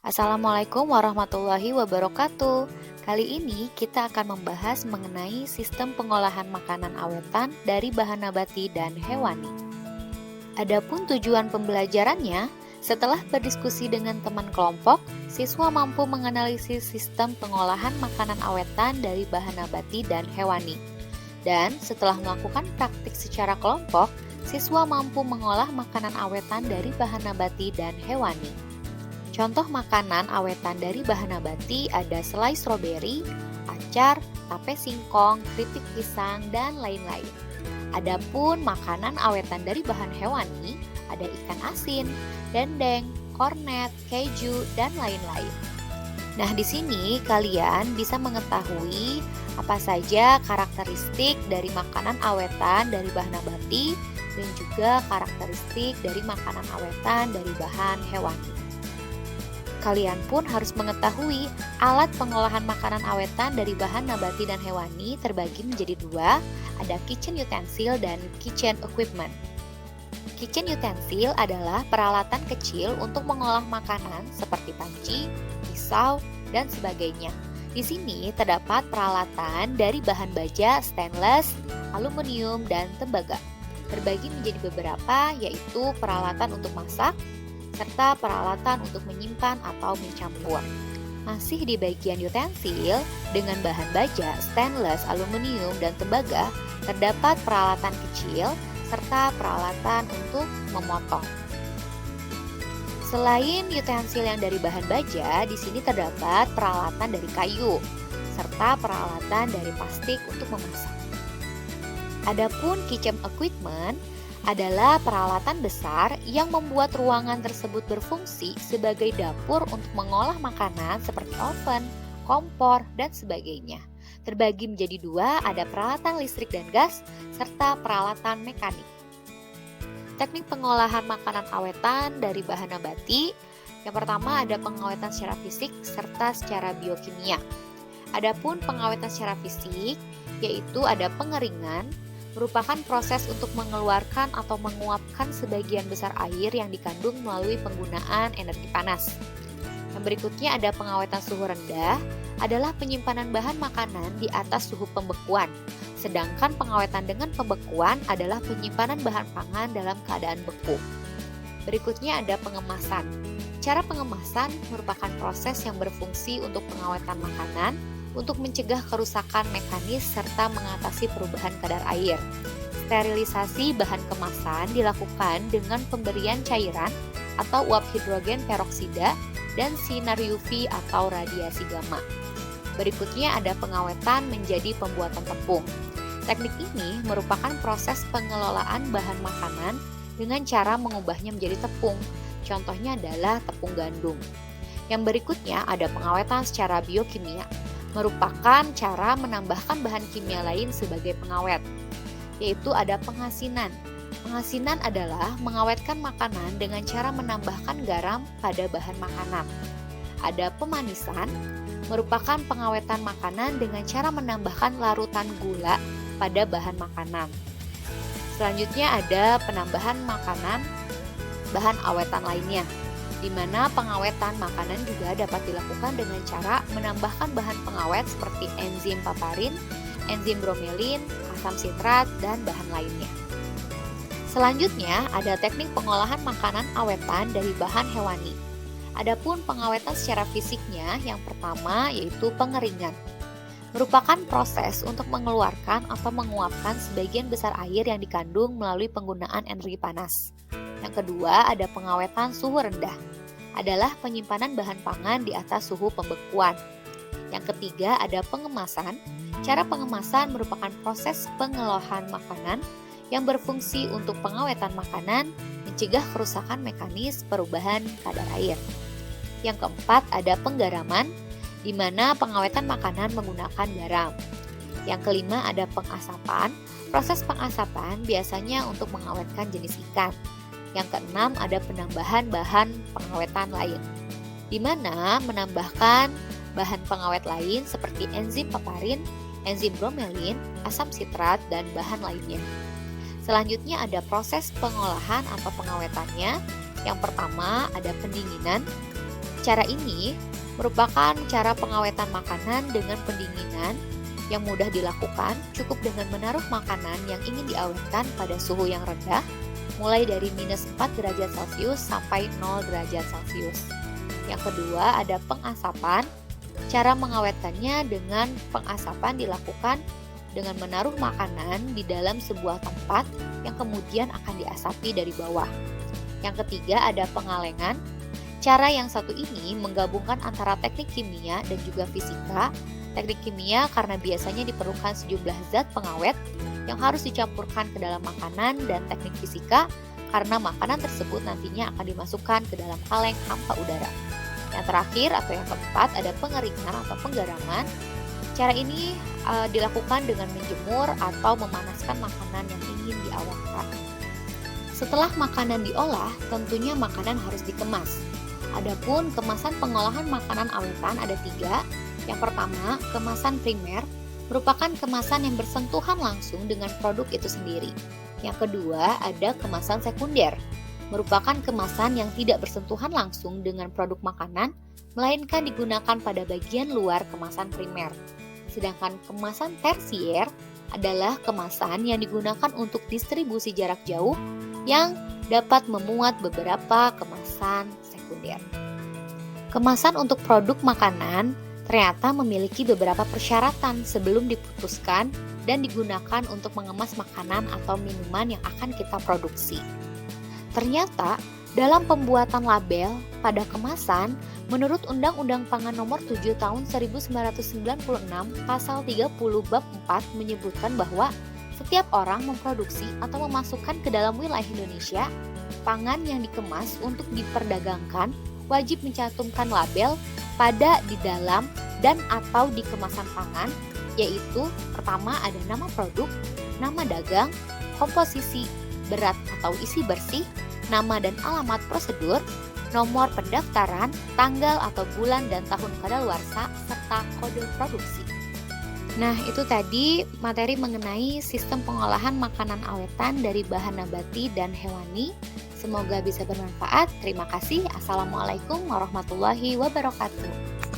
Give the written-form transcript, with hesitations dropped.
Assalamualaikum warahmatullahi wabarakatuh. Kali ini kita akan membahas mengenai sistem pengolahan makanan awetan dari bahan nabati dan hewani. Adapun tujuan pembelajarannya, setelah berdiskusi dengan teman kelompok, siswa mampu menganalisis sistem pengolahan makanan awetan dari bahan nabati dan hewani. Dan setelah melakukan praktik secara kelompok, siswa mampu mengolah makanan awetan dari bahan nabati dan hewani. Contoh makanan awetan dari bahan nabati ada selai stroberi, acar, tape singkong, keripik pisang, dan lain-lain. Adapun makanan awetan dari bahan hewani ada ikan asin, dendeng, kornet, keju, dan lain-lain. Nah, di sini kalian bisa mengetahui apa saja karakteristik dari makanan awetan dari bahan nabati dan juga karakteristik dari makanan awetan dari bahan hewani. Kalian pun harus mengetahui alat pengolahan makanan awetan dari bahan nabati dan hewani terbagi menjadi dua, ada kitchen utensil dan kitchen equipment. Kitchen utensil adalah peralatan kecil untuk mengolah makanan seperti panci, pisau, dan sebagainya. Di sini terdapat peralatan dari bahan baja, stainless, aluminium, dan tembaga. Terbagi menjadi beberapa, yaitu peralatan untuk masak, serta peralatan untuk menyimpan atau mencampur. Masih di bagian utensil, dengan bahan baja, stainless, aluminium, dan tembaga, terdapat peralatan kecil serta peralatan untuk memotong. Selain utensil yang dari bahan baja, di sini terdapat peralatan dari kayu serta peralatan dari plastik untuk memasak. Adapun kitchen equipment adalah peralatan besar yang membuat ruangan tersebut berfungsi sebagai dapur untuk mengolah makanan seperti oven, kompor, dan sebagainya. Terbagi menjadi dua, ada peralatan listrik dan gas, serta peralatan mekanik. Teknik pengolahan makanan awetan dari bahan nabati. Yang pertama ada pengawetan secara fisik serta secara biokimia. Adapun pengawetan secara fisik, yaitu ada pengeringan, merupakan proses untuk mengeluarkan atau menguapkan sebagian besar air yang dikandung melalui penggunaan energi panas. Yang berikutnya ada pengawetan suhu rendah, adalah penyimpanan bahan makanan di atas suhu pembekuan. Sedangkan pengawetan dengan pembekuan adalah penyimpanan bahan pangan dalam keadaan beku. Berikutnya ada pengemasan. Cara pengemasan merupakan proses yang berfungsi untuk pengawetan makanan, untuk mencegah kerusakan mekanis serta mengatasi perubahan kadar air. Sterilisasi bahan kemasan dilakukan dengan pemberian cairan atau uap hidrogen peroksida dan sinar UV atau radiasi gamma. Berikutnya ada pengawetan menjadi pembuatan tepung. Teknik ini merupakan proses pengelolaan bahan makanan dengan cara mengubahnya menjadi tepung. Contohnya adalah tepung gandum. Yang berikutnya ada pengawetan secara biokimia, merupakan cara menambahkan bahan kimia lain sebagai pengawet, yaitu ada pengasinan. Pengasinan adalah mengawetkan makanan dengan cara menambahkan garam pada bahan makanan. Ada pemanisan, merupakan pengawetan makanan dengan cara menambahkan larutan gula pada bahan makanan. Selanjutnya ada penambahan makanan bahan awetan lainnya, di mana pengawetan makanan juga dapat dilakukan dengan cara menambahkan bahan pengawet seperti enzim paparin, enzim bromelin, asam sitrat, dan bahan lainnya. Selanjutnya ada teknik pengolahan makanan awetan dari bahan hewani. Adapun pengawetan secara fisiknya, yang pertama yaitu pengeringan. Merupakan proses untuk mengeluarkan atau menguapkan sebagian besar air yang dikandung melalui penggunaan energi panas. Yang kedua ada pengawetan suhu rendah, adalah penyimpanan bahan pangan di atas suhu pembekuan. Yang ketiga ada pengemasan. Cara pengemasan merupakan proses pengolahan makanan yang berfungsi untuk pengawetan makanan, mencegah kerusakan mekanis perubahan kadar air. Yang keempat ada penggaraman, di mana pengawetan makanan menggunakan garam. Yang kelima ada pengasapan. Proses pengasapan biasanya untuk mengawetkan jenis ikan. Yang keenam ada penambahan bahan pengawetan lain, di mana menambahkan bahan pengawet lain seperti enzim paparin, enzim bromelin, asam sitrat, dan bahan lainnya. Selanjutnya ada proses pengolahan atau pengawetannya. Yang pertama ada pendinginan. Cara ini merupakan cara pengawetan makanan dengan pendinginan yang mudah dilakukan, cukup dengan menaruh makanan yang ingin diawetkan pada suhu yang rendah, mulai dari minus 4 derajat Celcius sampai 0 derajat Celcius. Yang kedua ada pengasapan. Cara mengawetkannya dengan pengasapan dilakukan dengan menaruh makanan di dalam sebuah tempat yang kemudian akan diasapi dari bawah. Yang ketiga ada pengalengan. Cara yang satu ini menggabungkan antara teknik kimia dan juga fisika. Teknik kimia karena biasanya diperlukan sejumlah zat pengawet yang harus dicampurkan ke dalam makanan, dan teknik fisika karena makanan tersebut nantinya akan dimasukkan ke dalam kaleng hampa udara. Yang terakhir atau yang keempat ada pengeringan atau penggaraman. Cara ini dilakukan dengan menjemur atau memanaskan makanan yang ingin diawetkan. Setelah makanan diolah, tentunya makanan harus dikemas. Adapun kemasan pengolahan makanan awetan ada 3. Yang pertama, kemasan primer merupakan kemasan yang bersentuhan langsung dengan produk itu sendiri. Yang kedua, ada kemasan sekunder, merupakan kemasan yang tidak bersentuhan langsung dengan produk makanan, melainkan digunakan pada bagian luar kemasan primer. Sedangkan kemasan tersier adalah kemasan yang digunakan untuk distribusi jarak jauh yang dapat memuat beberapa kemasan sekunder. Kemasan untuk produk makanan ternyata memiliki beberapa persyaratan sebelum diputuskan dan digunakan untuk mengemas makanan atau minuman yang akan kita produksi. Ternyata, dalam pembuatan label pada kemasan, menurut Undang-Undang Pangan Nomor 7 Tahun 1996, Pasal 30 Bab 4 menyebutkan bahwa setiap orang memproduksi atau memasukkan ke dalam wilayah Indonesia pangan yang dikemas untuk diperdagangkan wajib mencantumkan label pada di dalam dan atau di kemasan pangan, yaitu pertama ada nama produk, nama dagang, komposisi, berat atau isi bersih, nama dan alamat prosedur, nomor pendaftaran, tanggal atau bulan dan tahun kadaluarsa, serta kode produksi. Nah, itu tadi materi mengenai sistem pengolahan makanan awetan dari bahan nabati dan hewani. Semoga bisa bermanfaat. Terima kasih. Assalamualaikum warahmatullahi wabarakatuh.